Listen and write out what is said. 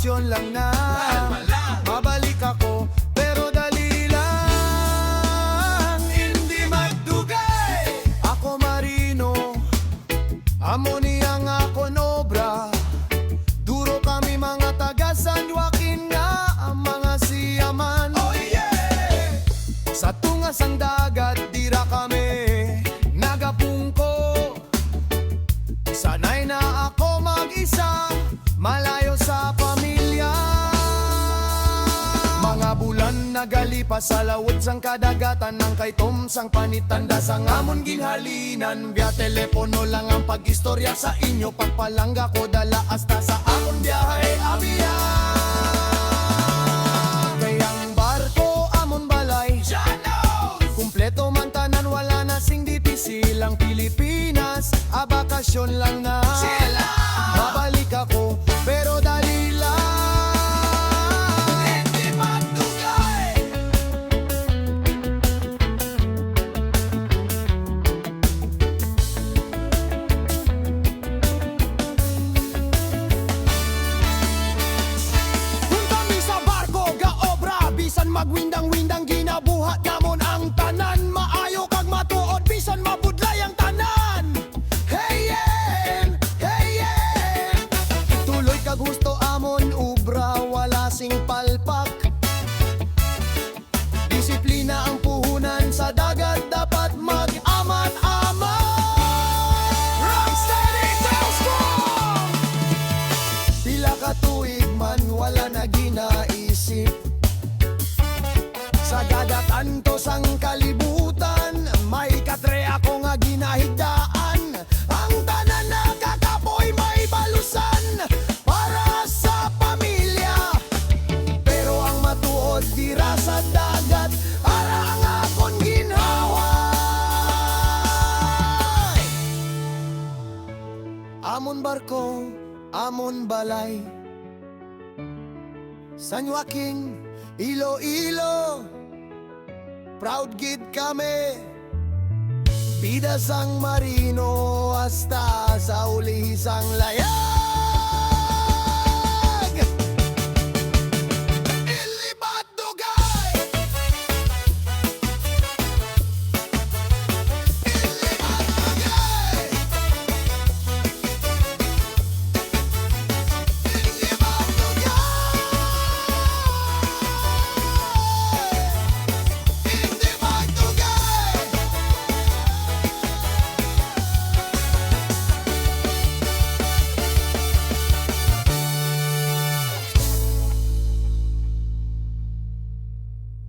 bakasyon lang na. Mabalik ako, pero dali lang, hindi magdugay. Ako marino, amo niyang ako nobra. Duro kami mga taga San Joaquin nga, ang mga siyaman. Oh yeah! Sa tungas ang dagat, dira kami nagapungko. Sanay na ako mag-isa, malayo sa pamilya. Mga bulan nagalipas sa lawod sang kadagatan, ng kay Tom sang panitanda sang amon ginhalinan. Via telepono lang ang pag-istorya sa inyo, pagpalangga ko dala hasta sa amon biyahe amiya. Kayang barko amon balay, kumpleto man tanan, wala na sing difícil ang Pilipinas. Bakasyon lang na, babalik ako, pero dali lang, hindi magdugay. Kung kami sa barko gaobra, bisan magwindang-windang ginabuhat namon ang tanan. Maayo kag matuod, bisan mabudlay ang tanan. Hey yeah, hey yeah. Tuloy kag gusto amon ubra, wala sing palpak. Disiplina ang puhunan sa dagat, dapat mag-aman-aman. Rock steady, tell strong. Pila ka tuig man, wala na ginaisip. Sa gadatan to sang kalibutan, may katre ako nga ginahigdaan. Ang tanan nakakapoy may balusan para sa pamilya. Pero ang matuod dira sa dagat, para ang akon ginhawa. Amon barko, amon balay, San Joaquin, Iloilo, proud gid kami. Bida sang marino hasta sa uli sang laya.